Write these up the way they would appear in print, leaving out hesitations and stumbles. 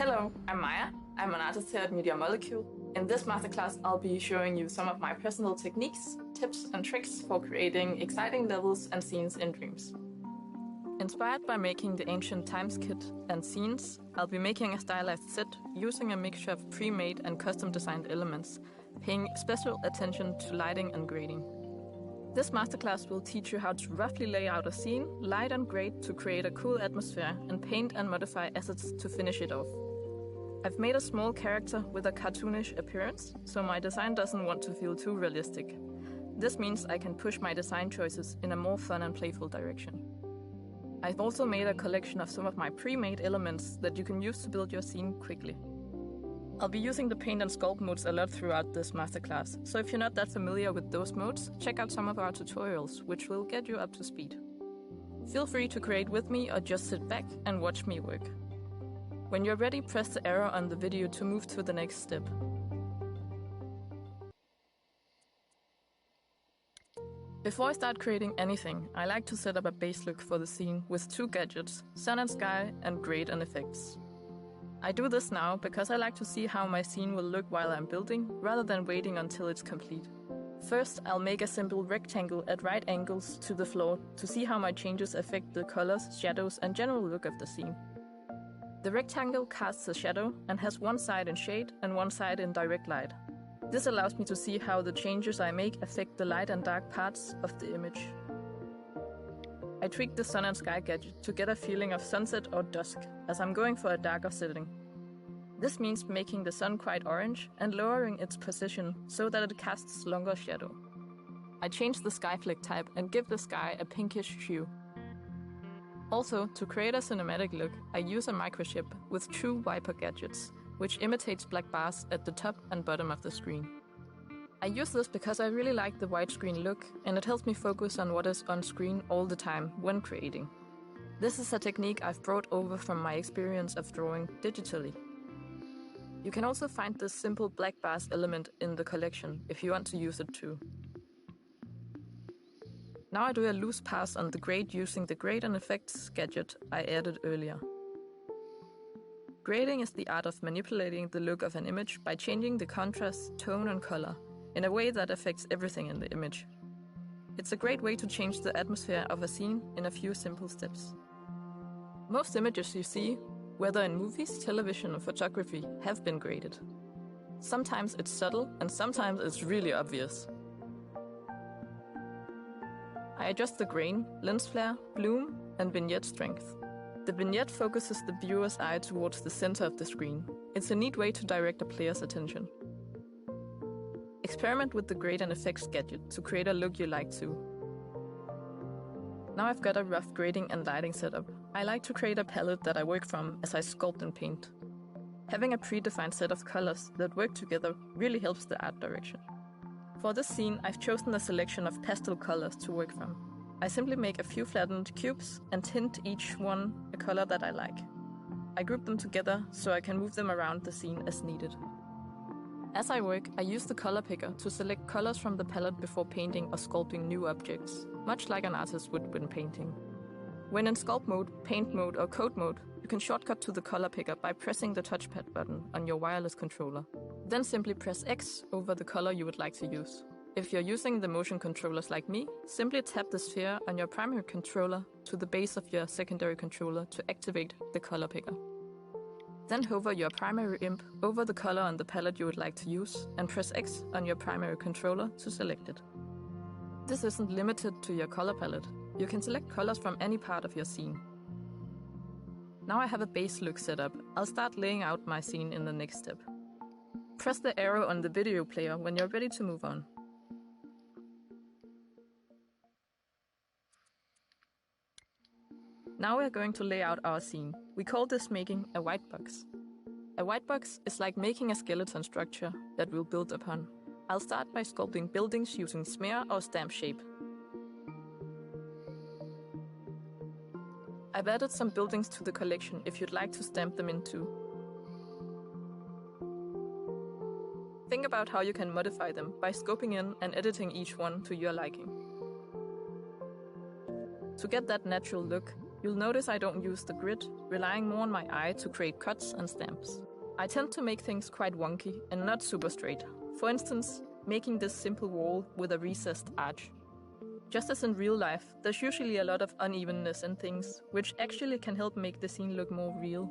Hello, I'm Maya. I'm an artist here at Media Molecule. In this masterclass, I'll be showing you some of my personal techniques, tips, and tricks for creating exciting levels and scenes in Dreams. Inspired by making the Ancient Times kit and scenes, I'll be making a stylized set using a mixture of pre-made and custom-designed elements, paying special attention to lighting and grading. This masterclass will teach you how to roughly lay out a scene, light and grade to create a cool atmosphere, and paint and modify assets to finish it off. I've made a small character with a cartoonish appearance, so my design doesn't want to feel too realistic. This means I can push my design choices in a more fun and playful direction. I've also made a collection of some of my pre-made elements that you can use to build your scene quickly. I'll be using the paint and sculpt modes a lot throughout this masterclass, so if you're not that familiar with those modes, check out some of our tutorials, which will get you up to speed. Feel free to create with me or just sit back and watch me work. When you're ready, press the arrow on the video to move to the next step. Before I start creating anything, I like to set up a base look for the scene with two gadgets, sun and sky and grade and effects. I do this now because I like to see how my scene will look while I'm building, rather than waiting until it's complete. First, I'll make a simple rectangle at right angles to the floor to see how my changes affect the colors, shadows and general look of the scene. The rectangle casts a shadow and has one side in shade and one side in direct light. This allows me to see how the changes I make affect the light and dark parts of the image. I tweak the sun and sky gadget to get a feeling of sunset or dusk, as I'm going for a darker setting. This means making the sun quite orange and lowering its position so that it casts longer shadow. I change the sky flick type and give the sky a pinkish hue. Also, to create a cinematic look, I use a microchip with true wiper gadgets, which imitates black bars at the top and bottom of the screen. I use this because I really like the widescreen look, and it helps me focus on what is on screen all the time when creating. This is a technique I've brought over from my experience of drawing digitally. You can also find this simple black bars element in the collection if you want to use it too. Now I do a loose pass on the grade using the Grade and Effects gadget I added earlier. Grading is the art of manipulating the look of an image by changing the contrast, tone and color in a way that affects everything in the image. It's a great way to change the atmosphere of a scene in a few simple steps. Most images you see, whether in movies, television or photography, have been graded. Sometimes it's subtle and sometimes it's really obvious. I adjust the grain, lens flare, bloom and vignette strength. The vignette focuses the viewer's eye towards the center of the screen. It's a neat way to direct a player's attention. Experiment with the Grade and Effects gadget to create a look you like too. Now I've got a rough grading and lighting setup. I like to create a palette that I work from as I sculpt and paint. Having a predefined set of colors that work together really helps the art direction. For this scene, I've chosen a selection of pastel colors to work from. I simply make a few flattened cubes and tint each one a color that I like. I group them together so I can move them around the scene as needed. As I work, I use the color picker to select colors from the palette before painting or sculpting new objects, much like an artist would when painting. When in sculpt mode, paint mode or code mode, you can shortcut to the color picker by pressing the touchpad button on your wireless controller. Then simply press X over the color you would like to use. If you're using the motion controllers like me, simply tap the sphere on your primary controller to the base of your secondary controller to activate the color picker. Then hover your primary imp over the color on the palette you would like to use and press X on your primary controller to select it. This isn't limited to your color palette. You can select colors from any part of your scene. Now I have a base look set up. I'll start laying out my scene in the next step. Press the arrow on the video player when you're ready to move on. Now we're going to lay out our scene. We call this making a white box. A white box is like making a skeleton structure that we'll build upon. I'll start by sculpting buildings using smear or stamp shape. I've added some buildings to the collection if you'd like to stamp them in too. Think about how you can modify them by scoping in and editing each one to your liking. To get that natural look, you'll notice I don't use the grid, relying more on my eye to create cuts and stamps. I tend to make things quite wonky and not super straight. For instance, making this simple wall with a recessed arch. Just as in real life, there's usually a lot of unevenness in things, which actually can help make the scene look more real.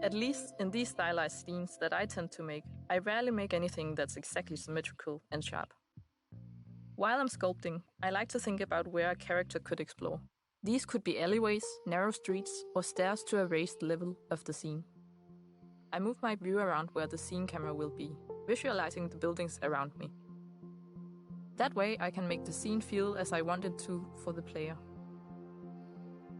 At least in these stylized scenes that I tend to make, I rarely make anything that's exactly symmetrical and sharp. While I'm sculpting, I like to think about where a character could explore. These could be alleyways, narrow streets, or stairs to a raised level of the scene. I move my view around where the scene camera will be, visualizing the buildings around me. That way I can make the scene feel as I want it to for the player.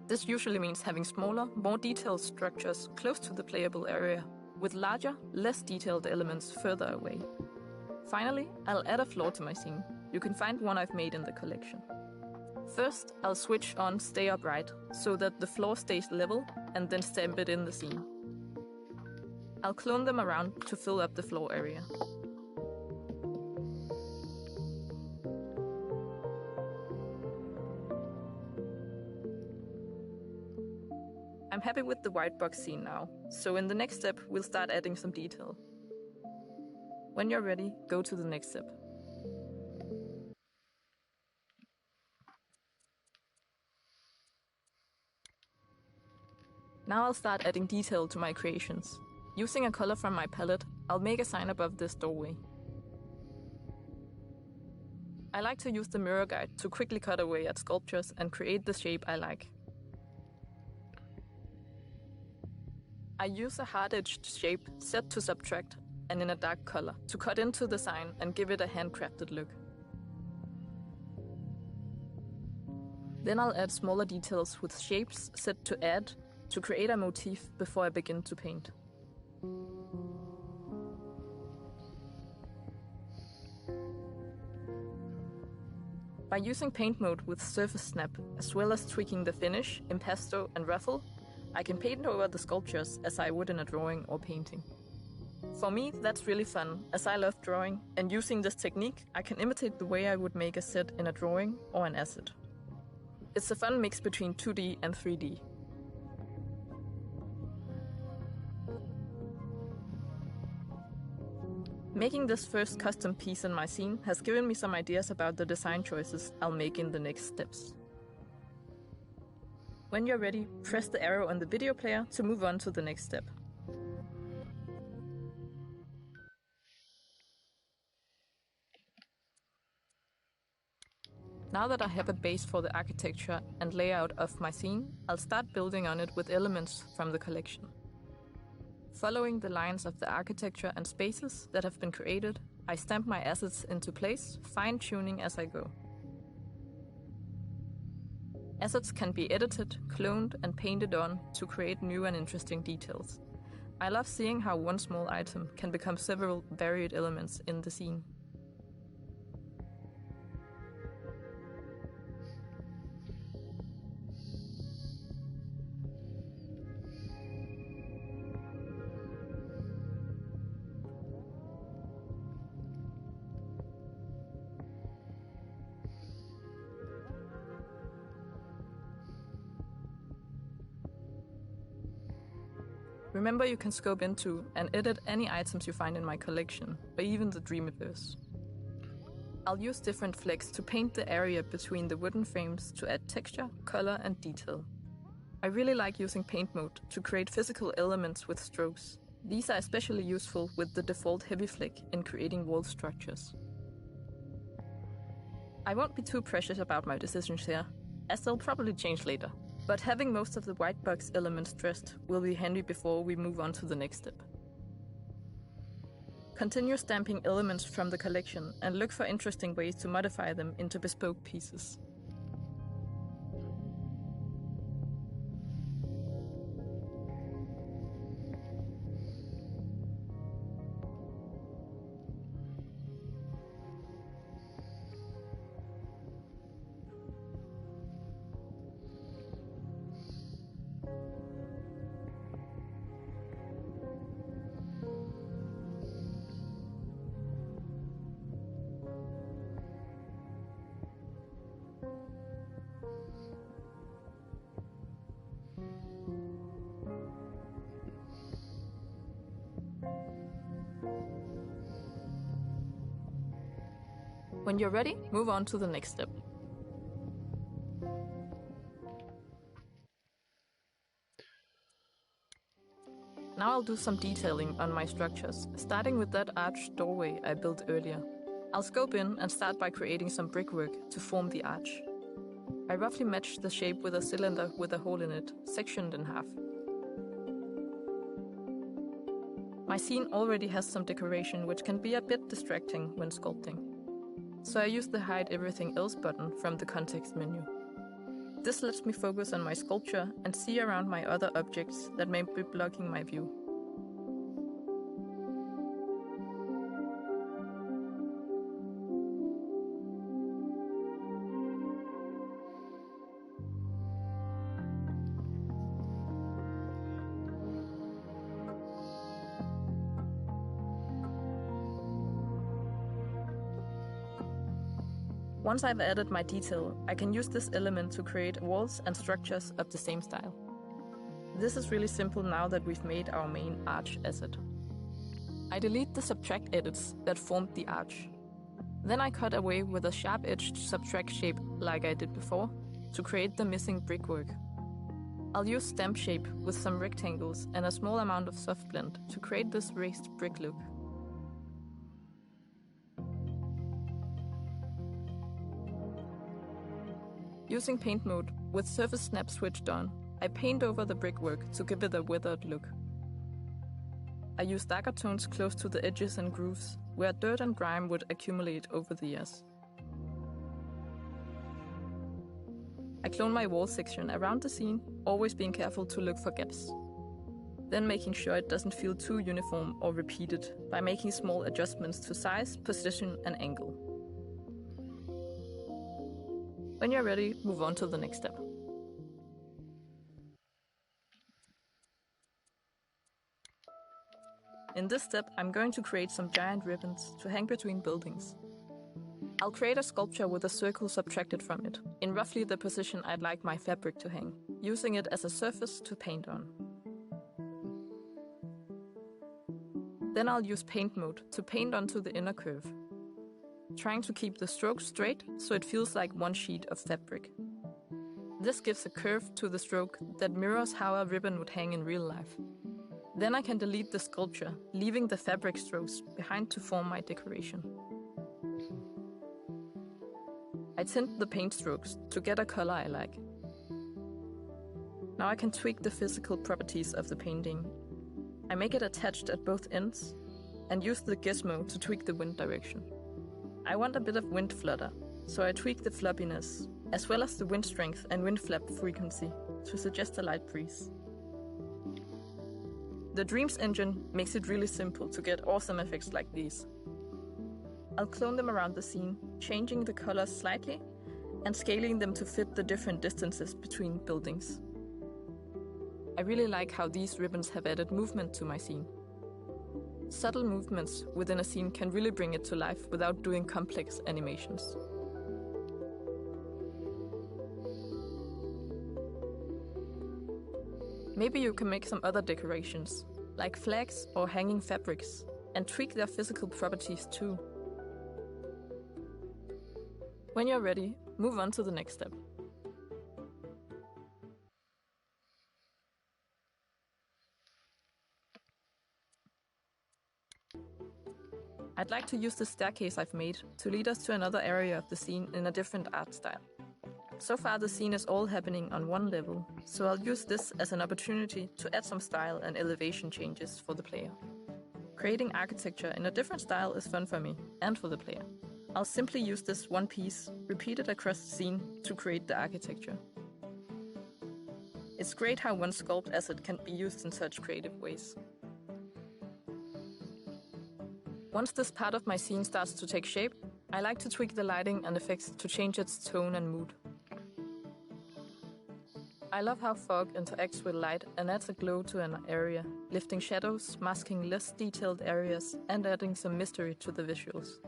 This usually means having smaller, more detailed structures close to the playable area, with larger, less detailed elements further away. Finally, I'll add a floor to my scene. You can find one I've made in the collection. First, I'll switch on Stay Upright so that the floor stays level and then stamp it in the scene. I'll clone them around to fill up the floor area. I'm happy with the white box scene now, so in the next step, we'll start adding some detail. When you're ready, go to the next step. Now I'll start adding detail to my creations. Using a color from my palette, I'll make a sign above this doorway. I like to use the mirror guide to quickly cut away at sculptures and create the shape I like. I use a hard-edged shape set to subtract and in a dark color to cut into the sign and give it a handcrafted look. Then I'll add smaller details with shapes set to add to create a motif before I begin to paint. By using paint mode with surface snap, as well as tweaking the finish, impasto and ruffle, I can paint over the sculptures as I would in a drawing or painting. For me, that's really fun, as I love drawing, and using this technique, I can imitate the way I would make a set in a drawing or an asset. It's a fun mix between 2D and 3D. Making this first custom piece in my scene has given me some ideas about the design choices I'll make in the next steps. When you're ready, press the arrow on the video player to move on to the next step. Now that I have a base for the architecture and layout of my scene, I'll start building on it with elements from the collection. Following the lines of the architecture and spaces that have been created, I stamp my assets into place, fine-tuning as I go. Assets can be edited, cloned, and painted on to create new and interesting details. I love seeing how one small item can become several varied elements in the scene. Remember, you can scope into and edit any items you find in my collection, or even the Dreamiverse. I'll use different flecks to paint the area between the wooden frames to add texture, color, and detail. I really like using paint mode to create physical elements with strokes. These are especially useful with the default heavy fleck in creating wall structures. I won't be too precious about my decisions here, as they'll probably change later. But having most of the white box elements dressed will be handy before we move on to the next step. Continue stamping elements from the collection and look for interesting ways to modify them into bespoke pieces. When you're ready, move on to the next step. Now I'll do some detailing on my structures, starting with that arched doorway I built earlier. I'll scope in and start by creating some brickwork to form the arch. I roughly matched the shape with a cylinder with a hole in it, sectioned in half. My scene already has some decoration which can be a bit distracting when sculpting. So I use the Hide Everything Else button from the context menu. This lets me focus on my sculpture and see around my other objects that may be blocking my view. Once I've added my detail, I can use this element to create walls and structures of the same style. This is really simple now that we've made our main arch asset. I delete the subtract edits that formed the arch. Then I cut away with a sharp-edged subtract shape like I did before to create the missing brickwork. I'll use stamp shape with some rectangles and a small amount of soft blend to create this raised brick look. Using paint mode with surface snap switched on, I paint over the brickwork to give it a weathered look. I use darker tones close to the edges and grooves, where dirt and grime would accumulate over the years. I clone my wall section around the scene, always being careful to look for gaps. Then making sure it doesn't feel too uniform or repeated by making small adjustments to size, position, and angle. When you're ready, move on to the next step. In this step, I'm going to create some giant ribbons to hang between buildings. I'll create a sculpture with a circle subtracted from it, in roughly the position I'd like my fabric to hang, using it as a surface to paint on. Then I'll use paint mode to paint onto the inner curve, trying to keep the strokes straight so it feels like one sheet of fabric. This gives a curve to the stroke that mirrors how a ribbon would hang in real life. Then I can delete the sculpture, leaving the fabric strokes behind to form my decoration. I tint the paint strokes to get a color I like. Now I can tweak the physical properties of the painting. I make it attached at both ends and use the gizmo to tweak the wind direction. I want a bit of wind flutter, so I tweak the floppiness, as well as the wind strength and wind flap frequency to suggest a light breeze. The Dreams engine makes it really simple to get awesome effects like these. I'll clone them around the scene, changing the colors slightly and scaling them to fit the different distances between buildings. I really like how these ribbons have added movement to my scene. Subtle movements within a scene can really bring it to life without doing complex animations. Maybe you can make some other decorations, like flags or hanging fabrics, and tweak their physical properties too. When you're ready, move on to the next step. I'd like to use the staircase I've made to lead us to another area of the scene in a different art style. So far the scene is all happening on one level, so I'll use this as an opportunity to add some style and elevation changes for the player. Creating architecture in a different style is fun for me, and for the player. I'll simply use this one piece, repeated across the scene, to create the architecture. It's great how one sculpt asset can be used in such creative ways. Once this part of my scene starts to take shape, I like to tweak the lighting and effects to change its tone and mood. I love how fog interacts with light and adds a glow to an area, lifting shadows, masking less detailed areas, and adding some mystery to the visuals.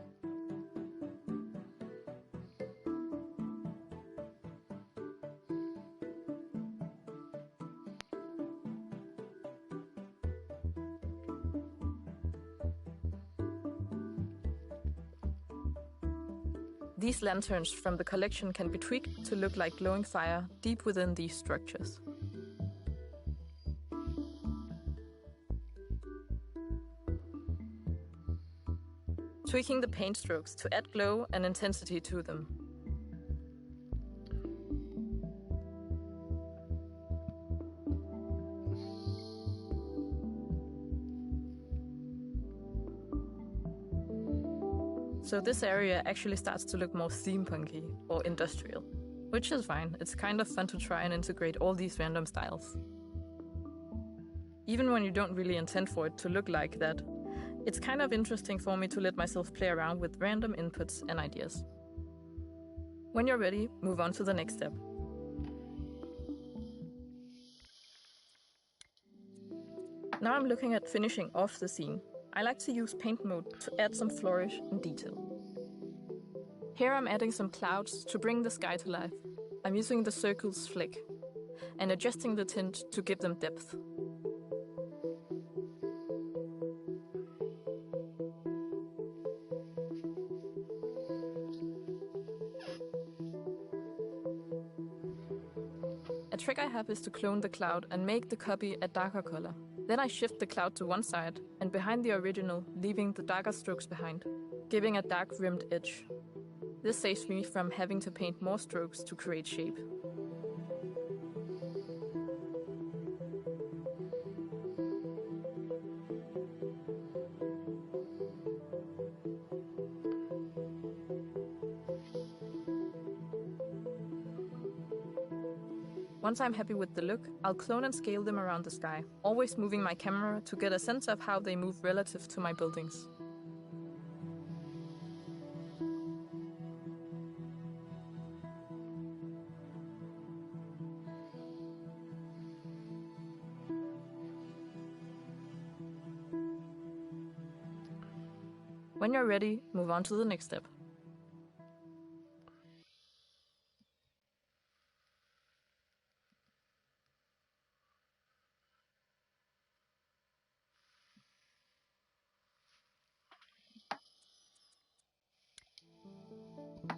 These lanterns from the collection can be tweaked to look like glowing fire deep within these structures. Tweaking the paint strokes to add glow and intensity to them. So this area actually starts to look more steampunky or industrial, which is fine. It's kind of fun to try and integrate all these random styles. Even when you don't really intend for it to look like that, it's kind of interesting for me to let myself play around with random inputs and ideas. When you're ready, move on to the next step. Now I'm looking at finishing off the scene. I like to use paint mode to add some flourish and detail. Here I'm adding some clouds to bring the sky to life. I'm using the circle's flick and adjusting the tint to give them depth. A trick I have is to clone the cloud and make the copy a darker color. Then I shift the cloud to one side and behind the original, leaving the darker strokes behind, giving a dark rimmed edge. This saves me from having to paint more strokes to create shape. Once I'm happy with the look, I'll clone and scale them around the sky, always moving my camera to get a sense of how they move relative to my buildings. When you're ready, move on to the next step.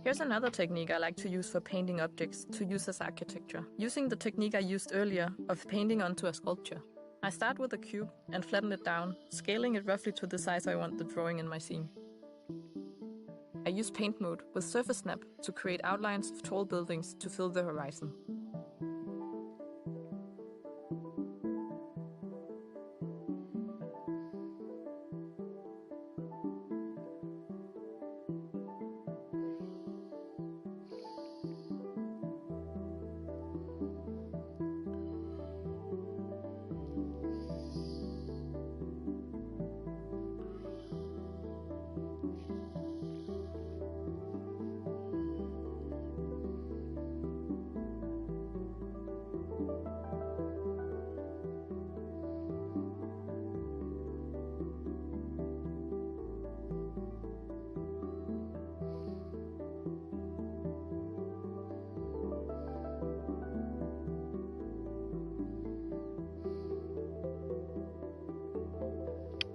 Here's another technique I like to use for painting objects to use as architecture, using the technique I used earlier of painting onto a sculpture. I start with a cube and flatten it down, scaling it roughly to the size I want the drawing in my scene. I use paint mode with surface snap to create outlines of tall buildings to fill the horizon.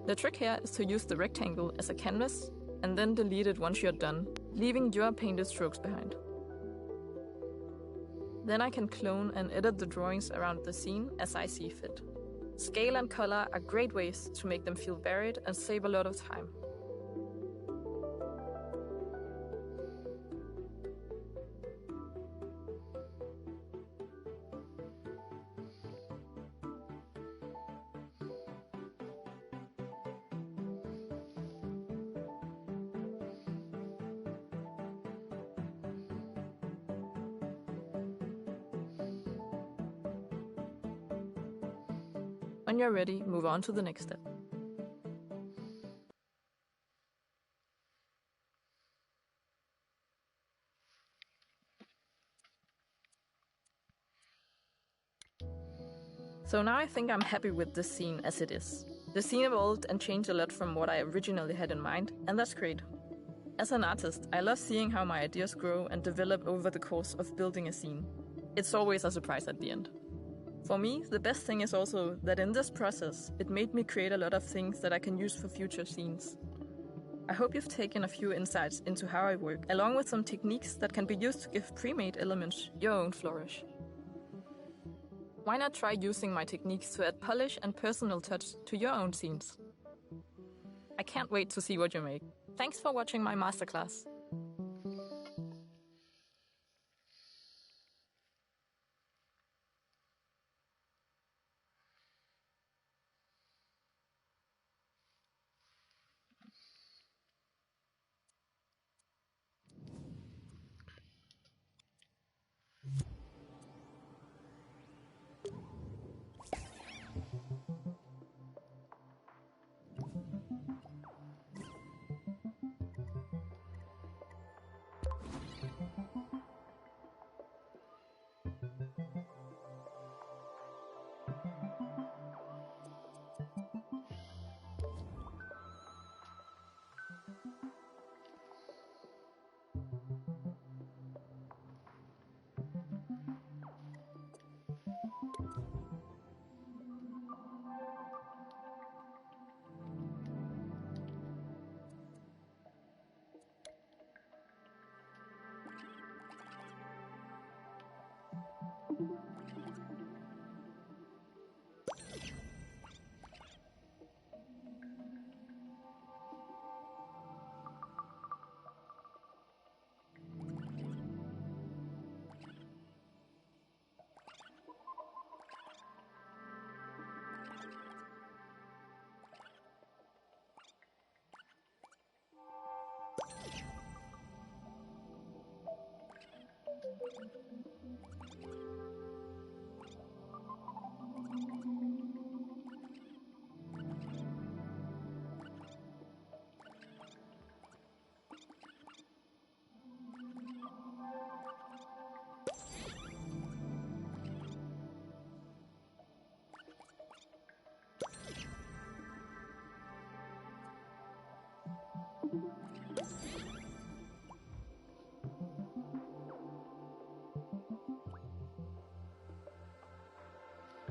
The trick here is to use the rectangle as a canvas and then delete it once you're done, leaving your painted strokes behind. Then I can clone and edit the drawings around the scene as I see fit. Scale and color are great ways to make them feel varied and save a lot of time. When you're ready, move on to the next step. So now I think I'm happy with this scene as it is. The scene evolved and changed a lot from what I originally had in mind, and that's great. As an artist, I love seeing how my ideas grow and develop over the course of building a scene. It's always a surprise at the end. For me, the best thing is also that in this process, it made me create a lot of things that I can use for future scenes. I hope you've taken a few insights into how I work, along with some techniques that can be used to give pre-made elements your own flourish. Why not try using my techniques to add polish and personal touch to your own scenes? I can't wait to see what you make. Thanks for watching my masterclass.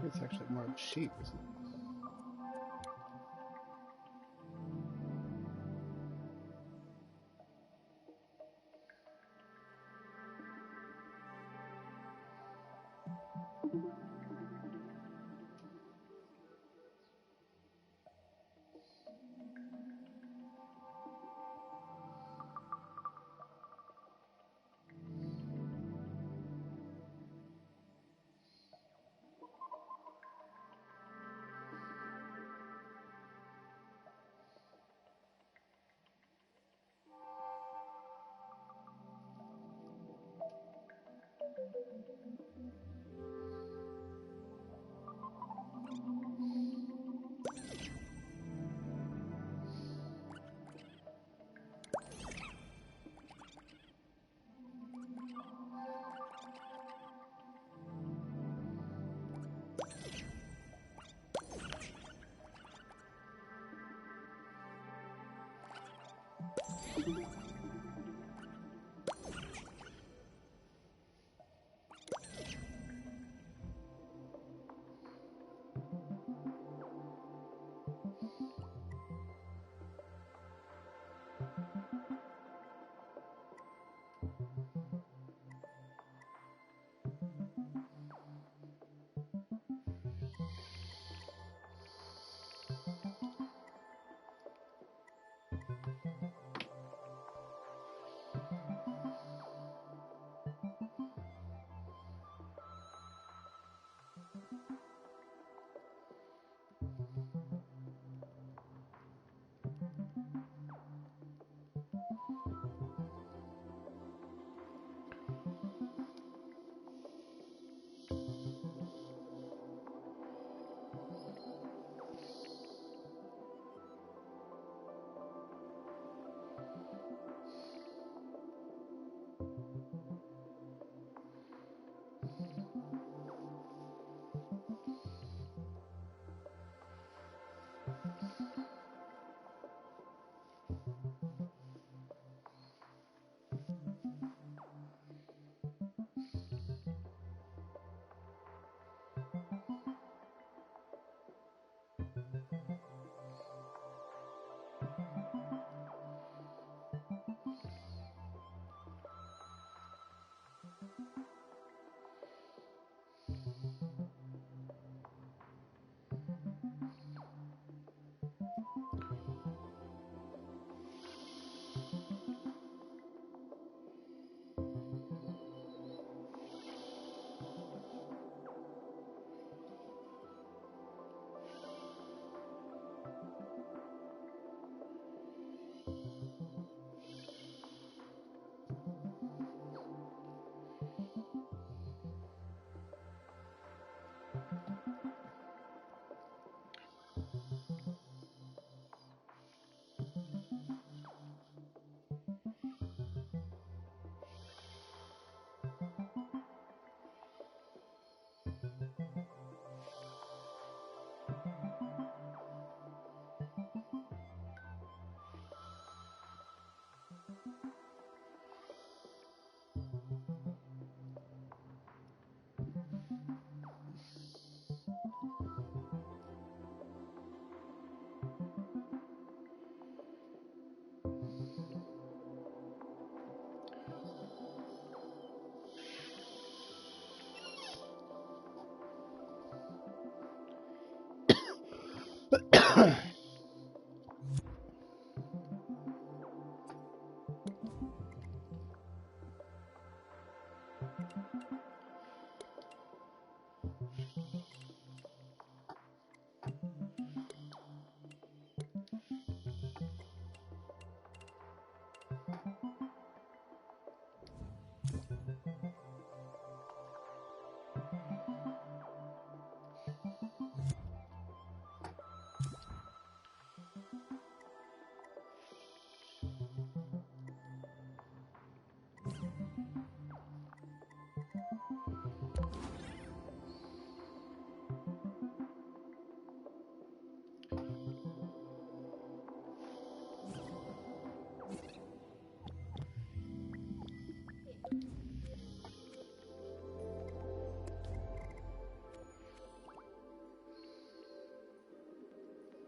It's actually more of a sheep, isn't it?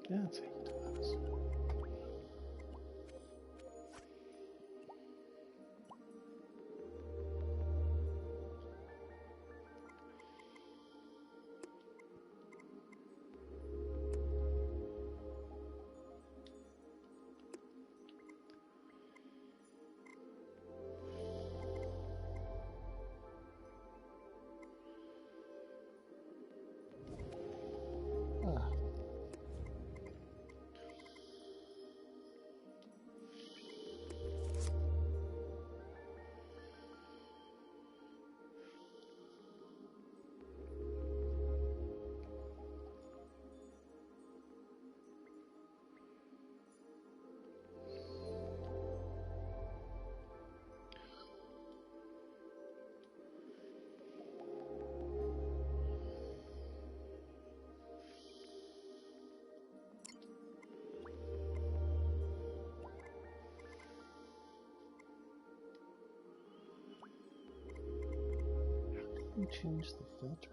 Yeah, it's $8. Ah. How can you change the filter?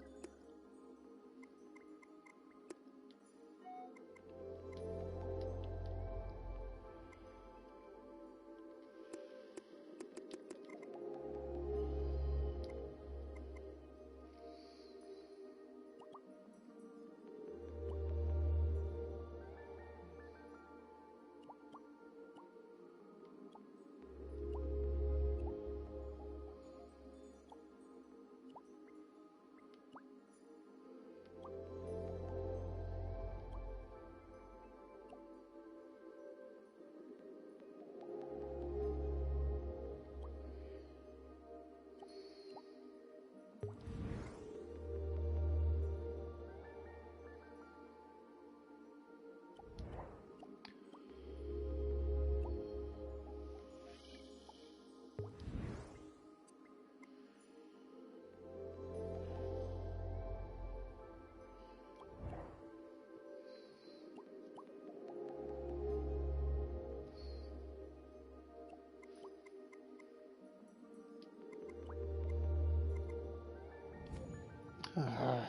Ah.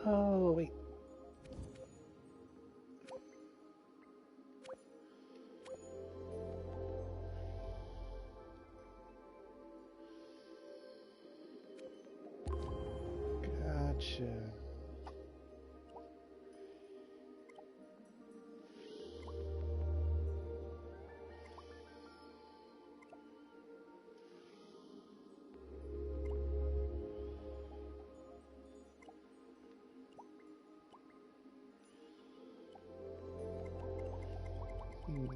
Oh, wait. Gotcha. Hmm.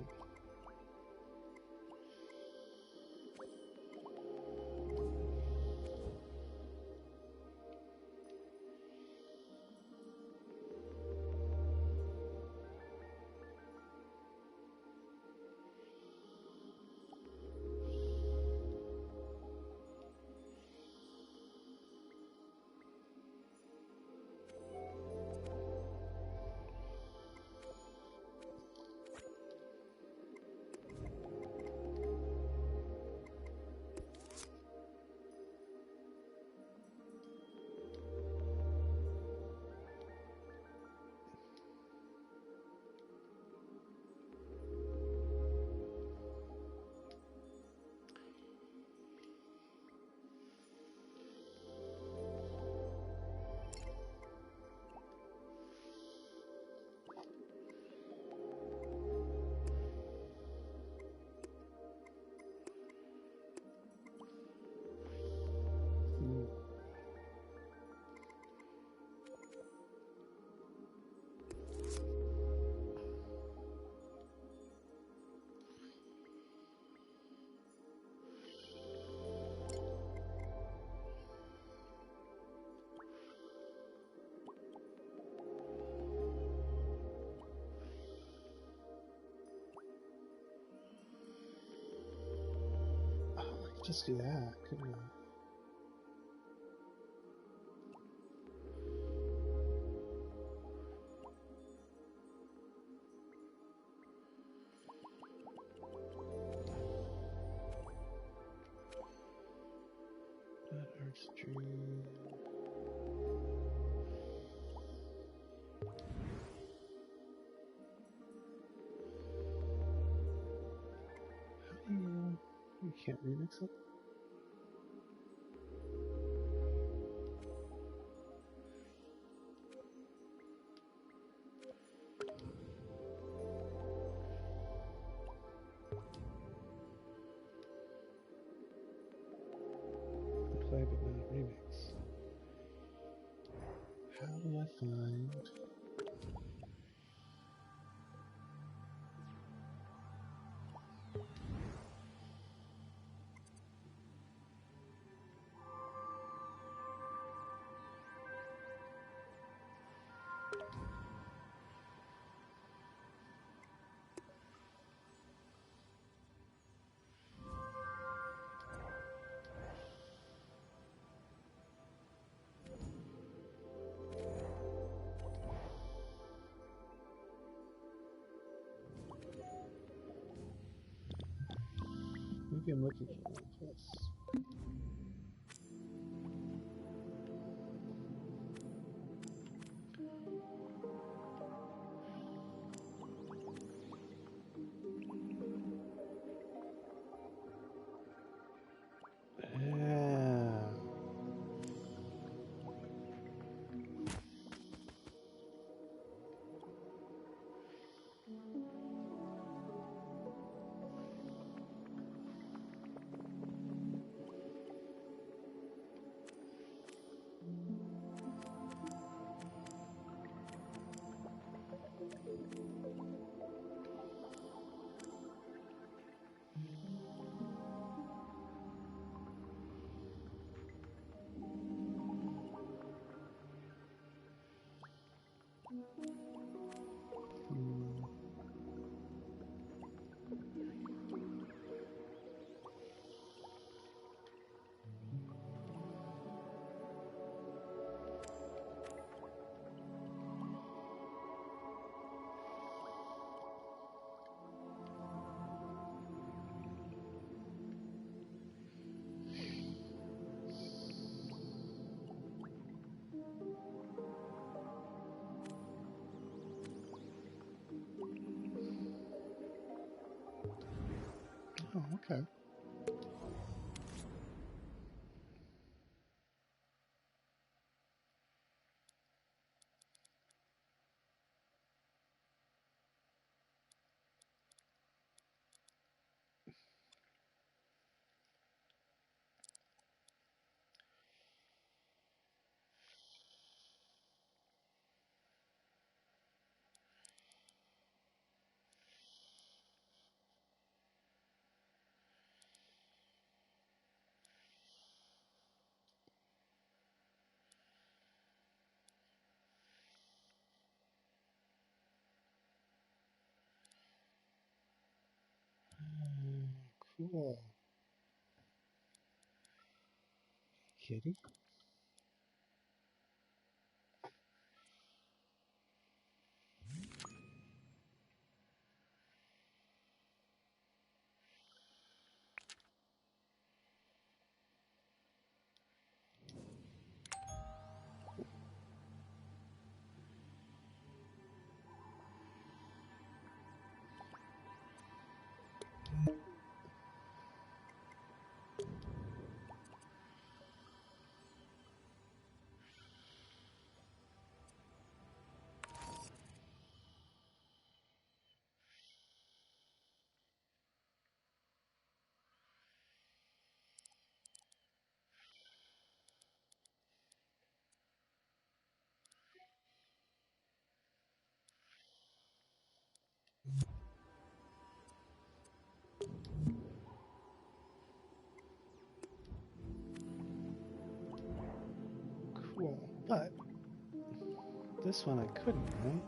just do that, couldn't I? Earthstream. You can't remix it? Play but not remix. How do I find... Maybe I'm looking for one plus. Oh, okay. Cool. Kitty? Cool. But this one I couldn't, right?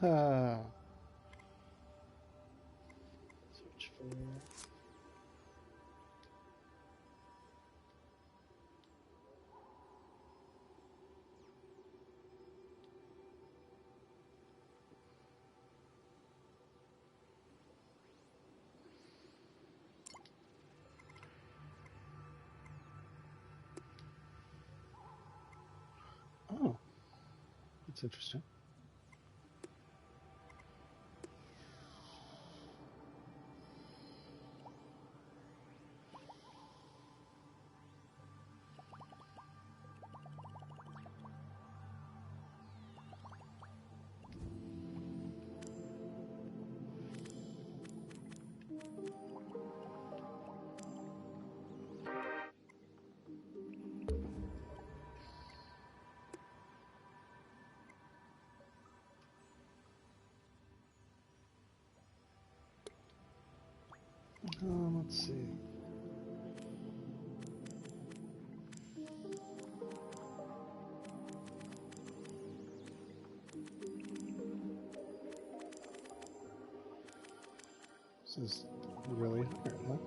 Ah. Search for. That's interesting. Let's see. This is really hard, huh?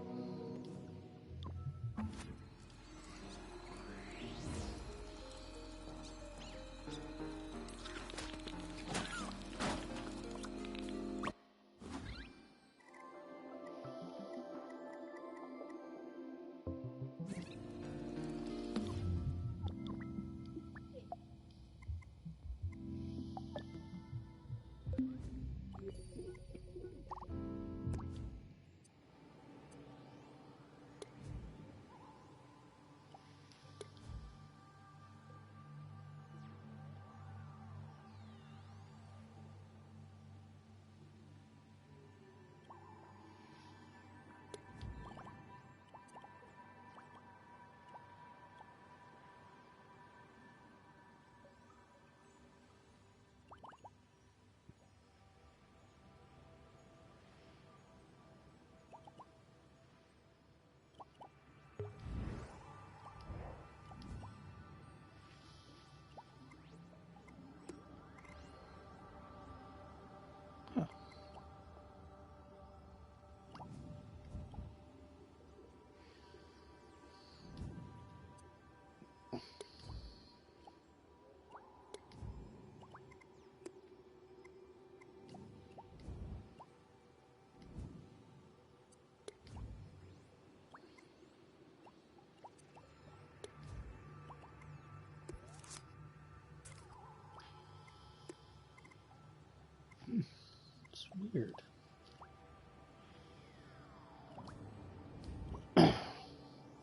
It's weird.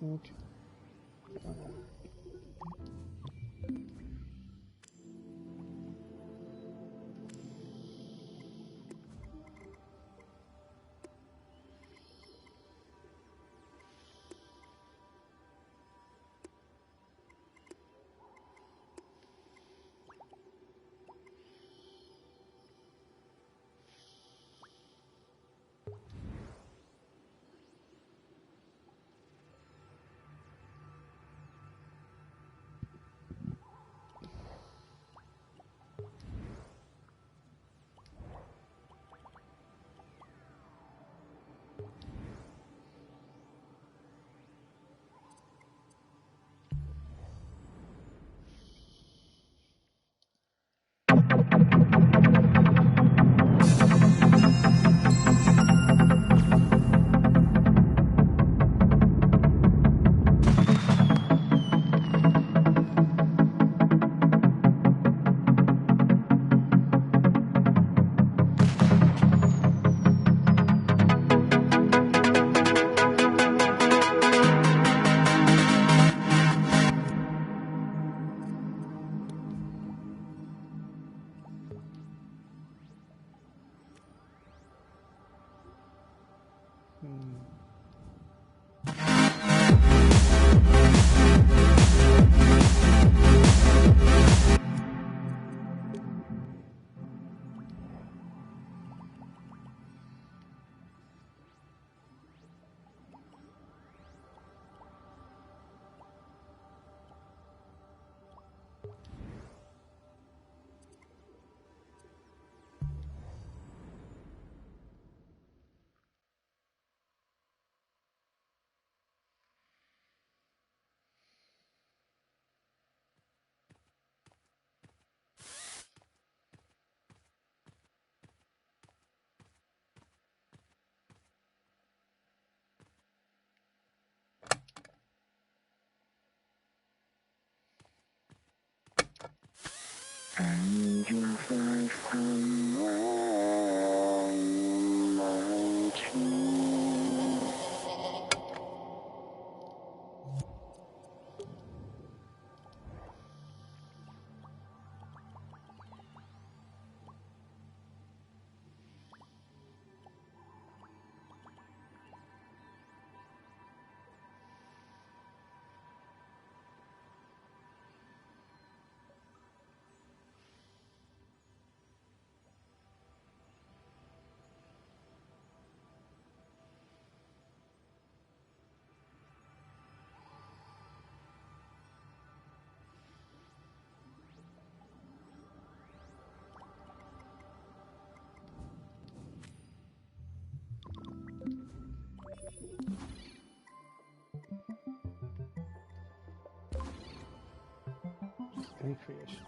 Okay. And your first come on my tree. Any creation.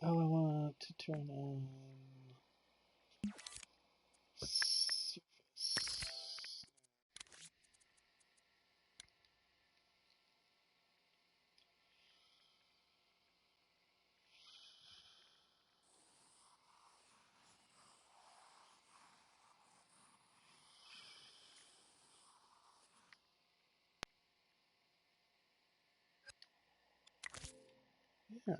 Oh, I want to turn on surface. Yeah.